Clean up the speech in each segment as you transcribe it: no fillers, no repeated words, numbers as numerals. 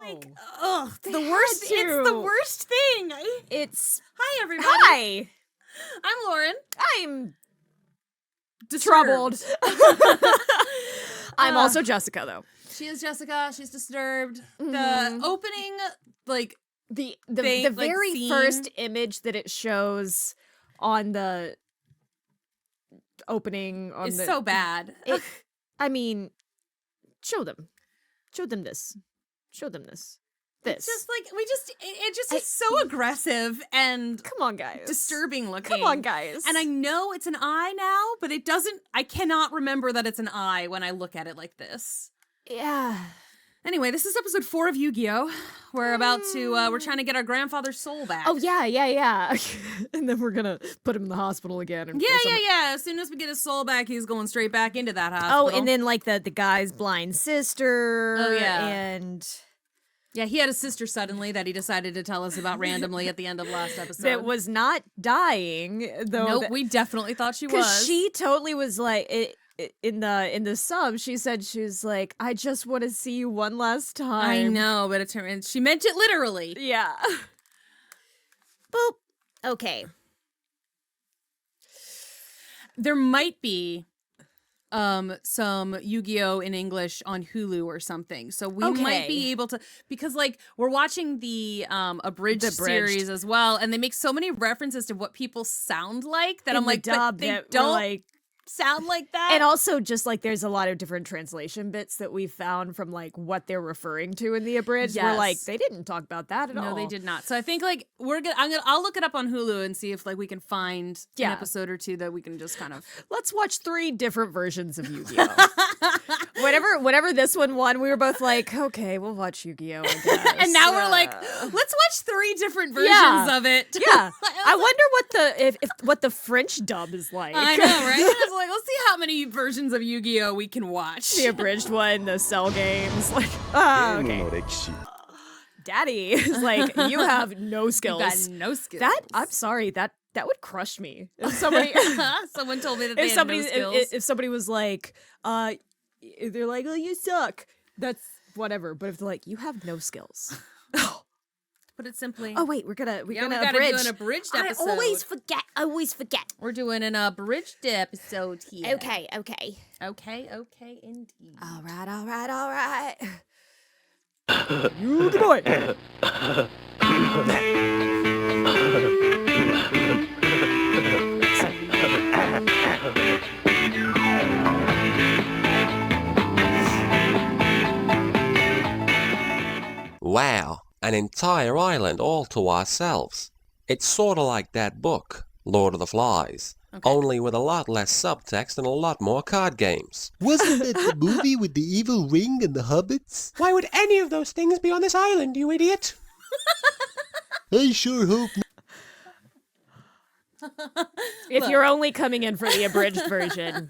Like, Oh. it's the worst. to. It's the worst thing. It's... Hi, everybody. Hi! I'm Lauren. I'm Disturbed. troubled. I'm also Jessica, though. She is Jessica. She's disturbed. Mhm. The opening, like, The They, very scene. first image that it shows on the opening on is the... so bad. I mean, show them. Show them this. Show them this. It's just like, it just is so aggressive and Come on, guys. disturbing looking. Come on, guys. And I know it's an eye now, but I cannot remember that it's an eye when I look at it like this. Yeah. Anyway, this is episode 4 of Yu-Gi-Oh! We're about to, we're trying to get our grandfather's soul back. Oh, yeah. And then we're gonna put him in the hospital again. And Yeah. As soon as we get his soul back, he's going straight back into that hospital. Oh, and then, like, the guy's blind sister. Oh, yeah. And... Yeah, he had a sister suddenly that he decided to tell us about randomly at the end of last episode. that was not dying, though. Nope, we definitely thought she was. Because she totally was like... In the sub, she said she's like, I just want to see you one last time. I know, but it turned she meant it literally. Yeah. Boop. Okay. There might be some Yu-Gi-Oh! In English on Hulu or something. So we might be able to, because like we're watching the Abridged series as well, and they make so many references to what people sound like that I'm like, but they don't sound like that. And also just like there's a lot of different translation bits that we found from like what they're referring to in the Abridged. Yes. We're like, they didn't talk about that at all. No, they did not. So I think like I'll look it up on Hulu and see if like we can find an episode or two that we can just kind of let's watch 3 different versions of Yu-Gi-Oh. whatever this one won, we were both like, okay, we'll watch Yu-Gi-Oh! I guess. And now we're like, let's watch 3 different versions of it. Yeah. I wonder what the French dub is like. I know, right? It's like, let's see how many versions of Yu-Gi-Oh! We can watch. The Abridged one, the cell games. Like, okay. Daddy is like, you have no skills. You got no skills. I'm sorry, that would crush me. If somebody someone told me that they had no skills. If somebody was like, they're like, oh, you suck. That's whatever. But if they're like, you have no skills. Put it simply. Oh wait, we're gonna we abridge. gotta do an abridged episode. I always forget. We're doing an abridged episode here. Okay. Okay, indeed. All right. You good boy. Wow, an entire island all to ourselves. It's sorta like that book, Lord of the Flies, only with a lot less subtext and a lot more card games. Wasn't that the movie with the evil ring and the hobbits? Why would any of those things be on this island, you idiot? I sure hope not. If you're only coming in for the abridged version,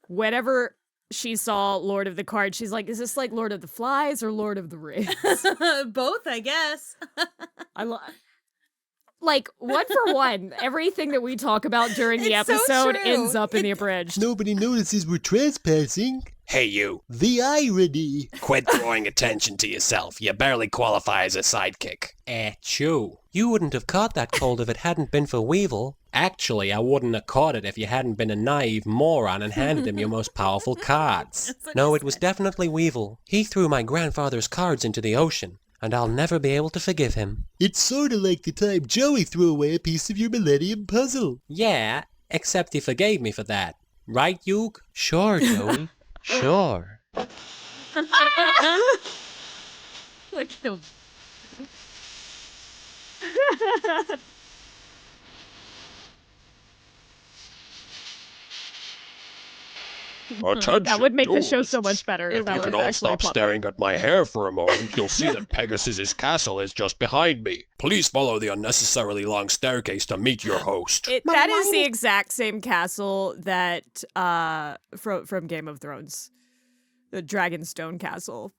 whenever she saw Lord of the Cards, she's like, is this like Lord of the Flies or Lord of the Rings? Both, I guess. Like, one for one, everything that we talk about during the It's so episode true. ends up in the abridged. Nobody notices we're trespassing. Hey you, The irony. quit drawing attention to yourself. You barely qualify as a sidekick. Achoo. You wouldn't have caught that cold if it hadn't been for Weevil. Actually, I wouldn't have caught it if you hadn't been a naive moron and handed him your most powerful cards. No, it was definitely Weevil. He threw my grandfather's cards into the ocean, and I'll never be able to forgive him. It's sorta like the time Joey threw away a piece of your Millennium Puzzle. Yeah, except he forgave me for that. Right, Yug? Sure, Joey. Sure. Attention, That would make the show duelists. so much better. If That you was can all actually stop plot staring at my hair for a moment, you'll see that Pegasus's castle is just behind me. Please follow the unnecessarily long staircase to meet your host. That is the exact same castle that from Game of Thrones, the Dragonstone Castle.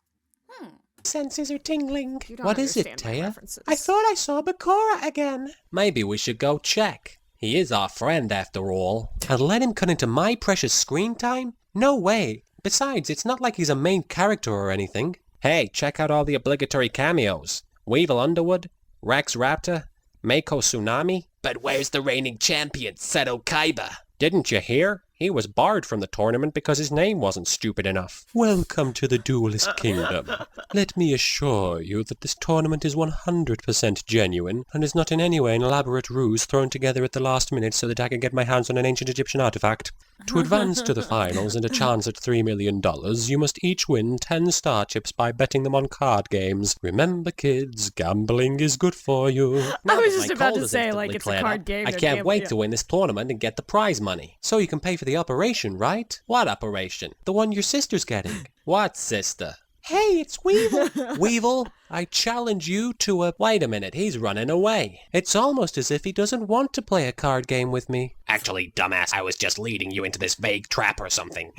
Senses are tingling. You don't What is it, understand my Taya? references. I thought I saw Bakura again. Maybe we should go check. He is our friend after all. And let him cut into my precious screen time? No way. Besides, it's not like he's a main character or anything. Hey, check out all the obligatory cameos. Weevil Underwood, Rex Raptor, Mako Tsunami. But where's the reigning champion, Seto Kaiba? Didn't you hear? He was barred from the tournament because his name wasn't stupid enough. Welcome to the Duelist Kingdom. Let me assure you that this tournament is 100% genuine and is not in any way an elaborate ruse thrown together at the last minute so that I can get my hands on an ancient Egyptian artifact. To advance to the finals and a chance at $3 million, you must each win 10 star chips by betting them on card games. Remember, kids, gambling is good for you. I was just about to say, like, it's a card game. I can't wait to win this tournament and get the prize money. So you can pay for the operation, right? What operation? The one your sister's getting. What sister? Hey, it's Weevil. Weevil, I challenge you to a... Wait a minute, he's running away. It's almost as if he doesn't want to play a card game with me. Actually, dumbass, I was just leading you into this vague trap or something.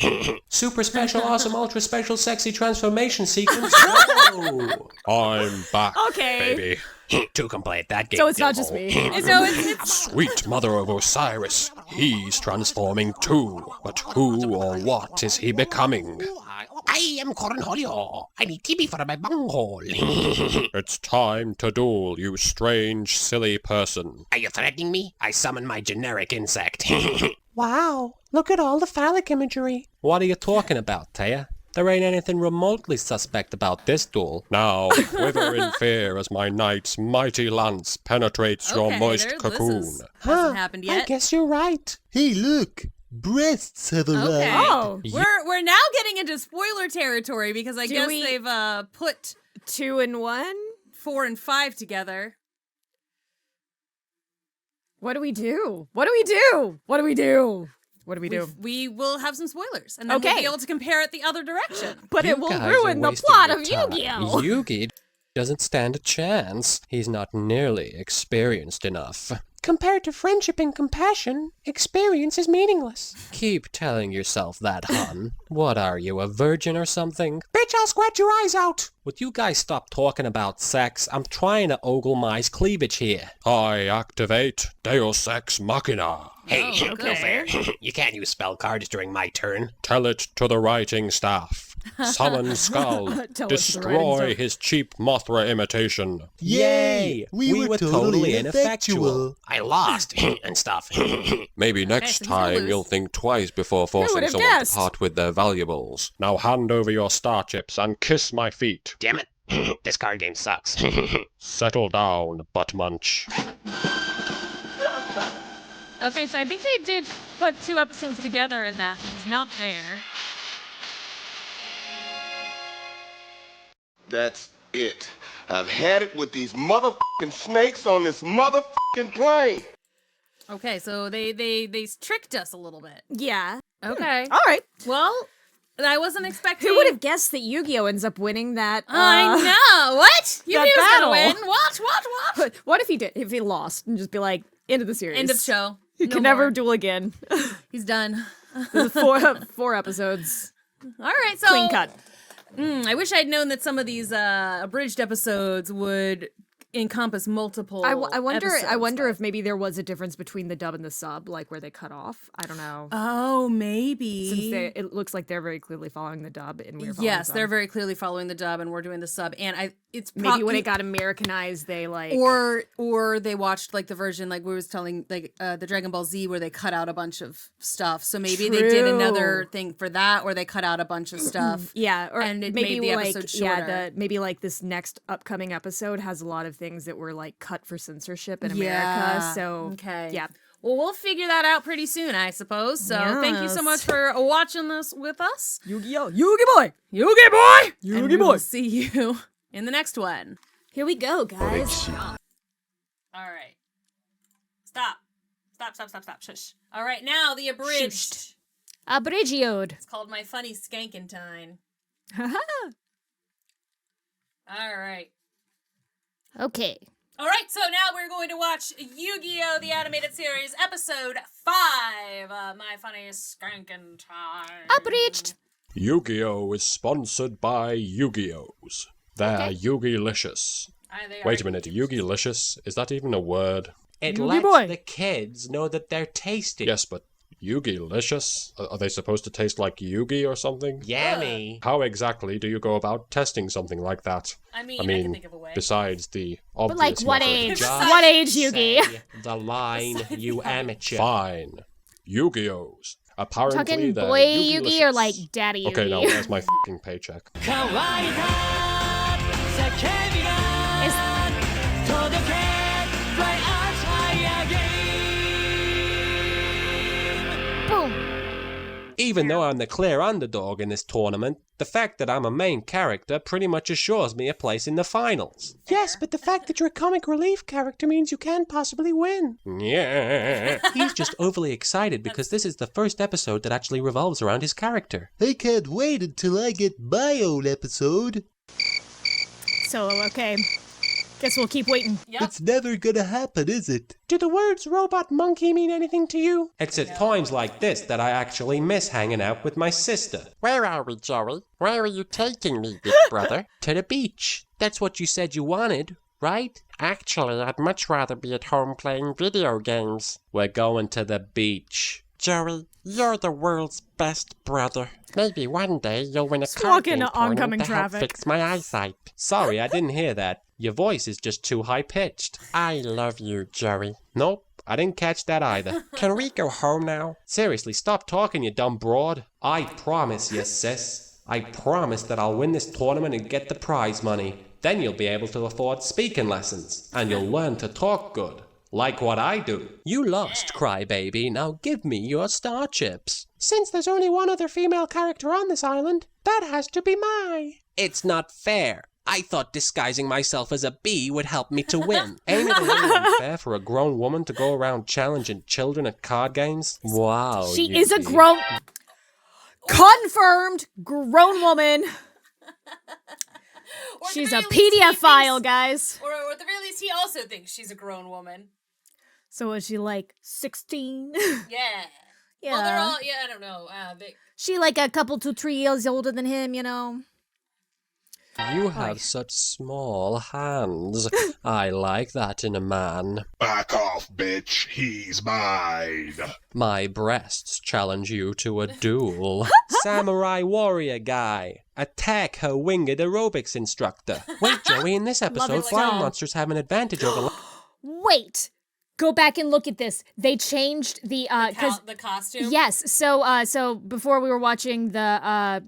Super special, awesome, ultra special, sexy transformation sequence. Whoa. I'm back, Okay. baby. To complete that game. So it's not just me. No, it's Sweet mother of Osiris, he's transforming too. But who or what is he becoming? I am Cornholio. I need TB for my bunghole. It's time to duel, you strange, silly person. Are you threatening me? I summon my generic insect. Wow, look at all the phallic imagery. What are you talking about, Taya? There ain't anything remotely suspect about this duel. Now, wither in fear as my knight's mighty lance penetrates your moist cocoon. Hasn't happened yet. I guess you're right. Hey, look! Breasts have arrived. Okay. Oh, We're now getting into spoiler territory because I guess they've put 2 and 1? 4 and 5 together. What do we do? What do we do? What do we do? What do we do? We will have some spoilers, and then we'll be able to compare it the other direction. But You it will guys ruin are the wasting plot your of time. Yu-Gi-Oh! Yugi doesn't stand a chance. He's not nearly experienced enough. Compared to friendship and compassion, experience is meaningless. Keep telling yourself that, hon. What are you, a virgin or something? Bitch, I'll scratch your eyes out! Would you guys stop talking about sex? I'm trying to ogle my cleavage here. I activate Deus Ex Machina. Hey, Oh, no okay. fair. You can't use spell cards during my turn. Tell it to the writing staff. Summon Skull. Tell it to the writing Destroy staff. his cheap Mothra imitation. Yay! We were totally ineffectual. I lost and stuff. Maybe next so he's gonna time lose. you'll think twice before forcing would've someone guessed? to part with their valuables. Now hand over your star chips and kiss my feet. Damn it. This card game sucks. Settle down, butt munch. Okay, so I think they did put 2 episodes together in that. It's not fair. That's it. I've had it with these motherfucking snakes on this motherfucking plane. Okay, so they tricked us a little bit. Yeah. Okay. All right. Well, I wasn't expecting. Who would have guessed that Yu-Gi-Oh ends up winning that? I know. What? You that knew he was battle. gonna win. What? What if he did? If he lost and just be like, end of the series. End of show. You No can never more. duel again. He's done. There's 4 episodes. All right, so Clean cut. I wish I'd known that some of these abridged episodes would encompass multiple. I wonder. I episodes, wonder but- if maybe there was a difference between the dub and the sub, like where they cut off. I don't know. Oh, maybe. Since it looks like they're very clearly following the dub, and we're following Yes, the they're sub. very clearly following the dub, and we're doing the sub. And it's Maybe when it got Americanized, they like or they watched like the version like we was telling like the Dragon Ball Z where they cut out a bunch of stuff. So maybe they did another True. thing for that, or they cut out a bunch of stuff. Yeah, or and it maybe made the like episode shorter. maybe like this next upcoming episode has a lot of things that were like cut for censorship in America. Yeah. So Okay. yeah. Well, we'll figure that out pretty soon, I suppose. So thank you so Yes. much for watching this with us. Yu-Gi-Oh, Yu-Gi boy, Yugi boy! Yugi And we boy. will see you in the next one. Here we go, guys. All right. Stop. Shush. All right, now the abridged. Abridged. It's called My Funny Skankentine. All right. Okay. All right, so now we're going to watch Yu-Gi-Oh! The Animated Series, Episode 5, My Funny Skankentine. Abridged. Yu-Gi-Oh! Is sponsored by Yu-Gi-Ohs. They're Yugi-licious. Wait a minute, Yugi-licious? Is that even a word? It Yugi lets boy. the kids know that they're tasty. Yes, but Yugi-licious? Are they supposed to taste like Yugi or something? Yummy. How exactly do you go about testing something like that? I mean, I can think of a way. Besides the obvious But like what method. age? Just What age, Yugi? say the line, you amateur. Fine. Yu-Gi-Ohs. Apparently Talking they're boy Yugi or Yugi-licious. like daddy Yugi? Okay, now where's my f***ing paycheck? Boom. Even though I'm the clear underdog in this tournament, the fact that I'm a main character pretty much assures me a place in the finals. Yes, but the fact that you're a comic relief character means you can't possibly win. Yeah. He's just overly excited because this is the first episode that actually revolves around his character. I can't wait until I get my own episode. So, okay. Guess we'll keep waiting. Yep. It's never gonna happen, is it? Do the words robot monkey mean anything to you? It's at times like this that I actually miss hanging out with my sister. Where are we, Joey? Where are you taking me, big brother? To the beach. That's what you said you wanted, right? Actually, I'd much rather be at home playing video games. We're going to the beach. Joey, you're the world's best brother. Maybe one day you'll win a Just card walk game into tournament oncoming to help traffic. fix my eyesight. Sorry, I didn't hear that. Your voice is just too high-pitched. I love you, Joey. Nope, I didn't catch that either. Can we go home now? Seriously, stop talking, you dumb broad. I promise you, sis. I promise that I'll win this tournament and get the prize money. Then you'll be able to afford speaking lessons. And you'll learn to talk good. Like what I do. You lost, crybaby. Now give me your star chips. Since there's only one other female character on this island, that has to be mine. It's not fair. I thought disguising myself as a bee would help me to win. Ain't it a little unfair for a grown woman to go around challenging children at card games? Wow. She is a grown... Confirmed grown woman. She's a PDF guys. Or at the very least, he also thinks she's a grown woman. So is she like 16? Yeah. Yeah. Well, they're all, I don't know. She like a couple to 3 years older than him, you know? You have such small hands. I like that in a man. Back off, bitch. He's mine. My breasts challenge you to a duel. Samurai warrior guy. Attack her winged aerobics instructor. Wait, Joey, in this episode, flying monsters have an advantage over... Wait! Go back and look at this. They changed the costume? Yes. So before we were watching the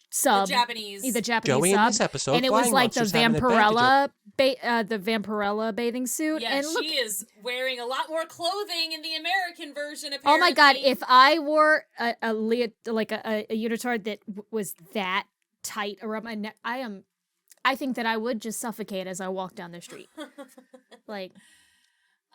sub, the Japanese Joey, sub, in this episode, and it was like the Vampirella, Vampirella bathing suit. Yeah, and look, she is wearing a lot more clothing in the American version. Apparently. Oh my god! If I wore a unitard that was that tight around my neck, I think that I would just suffocate as I walk down the street. Like.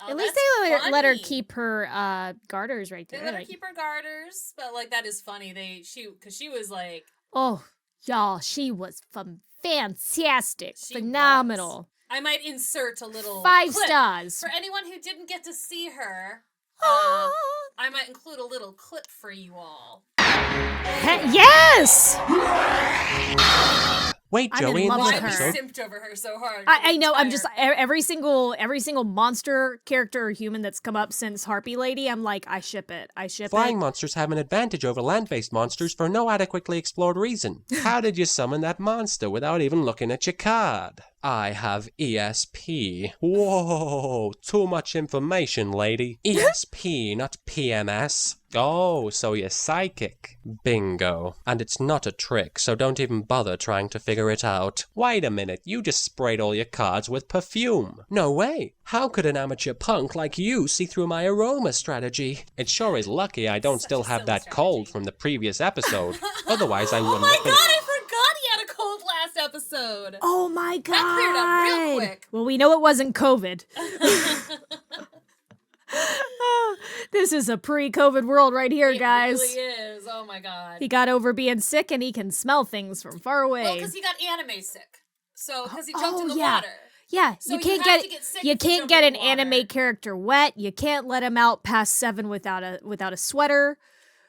At least they let her keep her garters right there. They let her keep her garters, but like that is funny. Because she was like, oh y'all, she was fantastic, phenomenal. I might insert a little 5 clip stars for anyone who didn't get to see her. I might include a little clip for you all. Yes. Wait, Joey, in this I episode... simped over her so hard. I know. I'm just every single monster character or human that's come up since Harpy Lady. I'm like, I ship it. Flying monsters have an advantage over land-based monsters for no adequately explored reason. How did you summon that monster without even looking at your card? I have ESP. Whoa, too much information, lady. ESP, not PMS. Oh, so you're psychic. Bingo. And it's not a trick, so don't even bother trying to figure it out. Wait a minute, you just sprayed all your cards with perfume. No way. How could an amateur punk like you see through my aroma strategy? It sure is lucky I don't still have that cold from the previous episode. Otherwise I wouldn't have been... Oh my god, I forgot he had a cold last episode. Oh my god. That cleared up real quick. Well, we know it wasn't COVID. This is a pre-COVID world right here, guys. It really is. Oh my god. He got over being sick and he can smell things from far away. Well, because he got anime sick. So, because he jumped in the water. Yeah, So you can't get an anime character wet. You can't let him out past 7 without a sweater.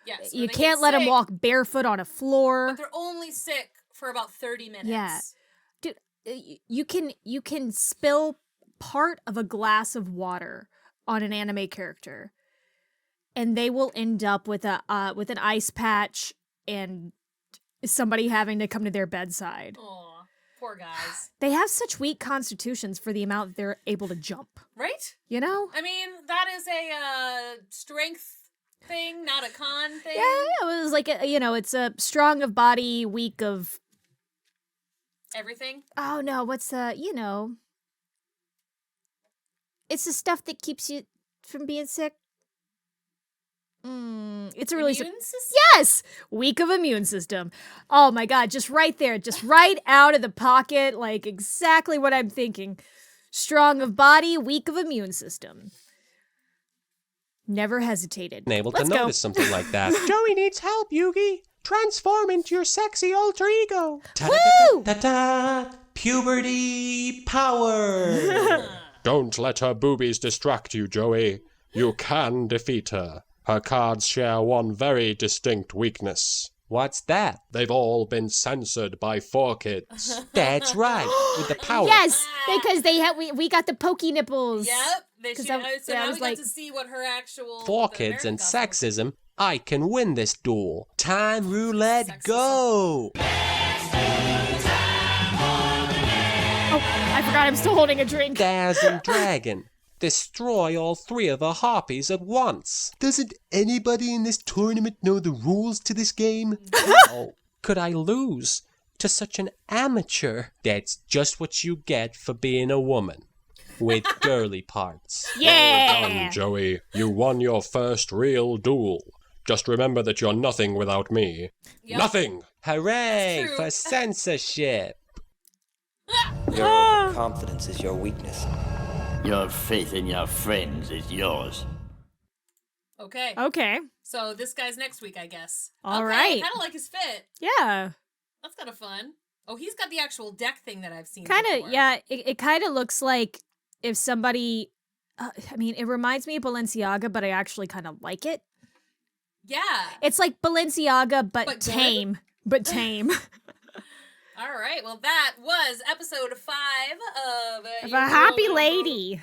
Yes, you can't let him walk barefoot on a floor. But they're only sick for about 30 minutes. Yeah. Dude, you can spill part of a glass of water on an anime character and they will end up with an ice patch and somebody having to come to their bedside. Aw, poor guys. They have such weak constitutions for the amount they're able to jump. Right? You know? I mean, that is a strength thing, not a con thing. Yeah, it was like, it's a strong of body, weak of... Everything? Oh, no, what's it's the stuff that keeps you from being sick. It's a really... Immune system? Yes! Weak of immune system. Oh my god, just right there. Just right out of the pocket. Like, exactly what I'm thinking. Strong of body, weak of immune system. Never hesitated. Able Let's to go. notice something like that. Joey needs help, Yugi. Transform into your sexy alter ego. Woo! Ta-ta! Puberty power! Don't let her boobies distract you, Joey. You can defeat her. Her cards share one very distinct weakness. What's that? They've all been censored by 4Kids. That's right. With the power. Yes! Because we got the pokey nipples. Yep. They should, so now we got to see what her actual... 4Kids and American sexism. I can win this duel. Time roulette, Sexism. go! Oh, I forgot I'm still holding a drink. Daz and Dragon. Destroy all 3 of the harpies at once. Doesn't anybody in this tournament know the rules to this game? How could I lose to such an amateur? That's just what you get for being a woman. With girly parts. Yeah! Well done, Joey. You won your first real duel. Just remember that you're nothing without me. Yep. Nothing! Hooray That's true. for censorship. Your confidence is your weakness. Your faith in your friends is yours. Okay. Okay. So this guy's next week, I guess. All okay, right. Kind of like his fit. Yeah. That's kind of fun. Oh, he's got the actual deck thing that I've seen Kind before. of, yeah. It kind of looks like if somebody... it reminds me of Balenciaga, but I actually kind of like it. Yeah. It's like Balenciaga, but But good? tame. But tame. All right. Well, that was episode 5 of Of Your a happy Girl- lady.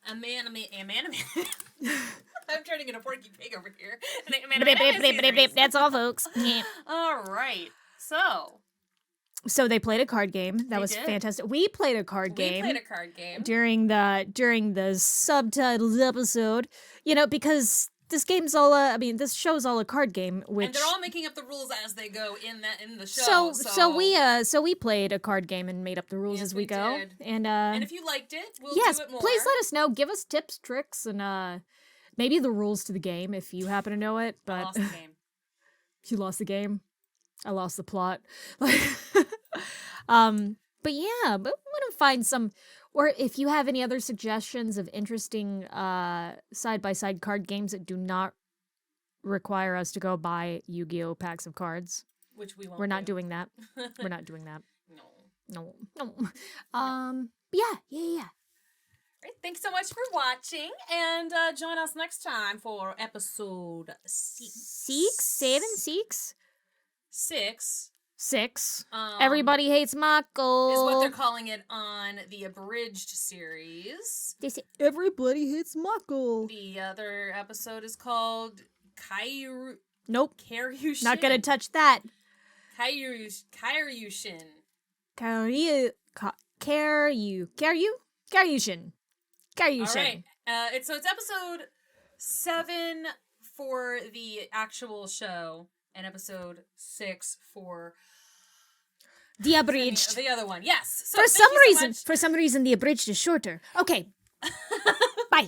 A man. I'm turning into Porky Pig over here. Blip, blip, blip, blip, blip. That's all, folks. Yeah. All right. So So they played a card game. That They was did. fantastic. We played a card we game. played a card game. during the subtitled episode, because this game's all this show's all a card game, which And they're all making up the rules as they go in the show. so we played a card game and made up the rules Yes, as we we go. did. And And if you liked it, we'll yes, do it more. please let us know. Give us tips, tricks, and maybe the rules to the game if you happen to know it. I But lost the game. you lost the game. I lost the plot. But yeah, but we want to find some, or if you have any other suggestions of interesting side-by-side card games that do not require us to go buy Yu-Gi-Oh packs of cards. Which we won't. We're not doing that. We're not doing that. No. No. But yeah. Right, thanks so much for watching, and join us next time for episode 6. 6. Everybody hates Michael. Is what they're calling it on the Abridged series. They say everybody hates Michael. The other episode is called Nope. Karyushin. Not gonna touch that. Karyushin. Karyushin. All right. It's episode 7 for the actual show, and episode 6 for The Abridged. the other one. Yes. So For thank you so much. some reason, the Abridged is shorter. Okay. Bye.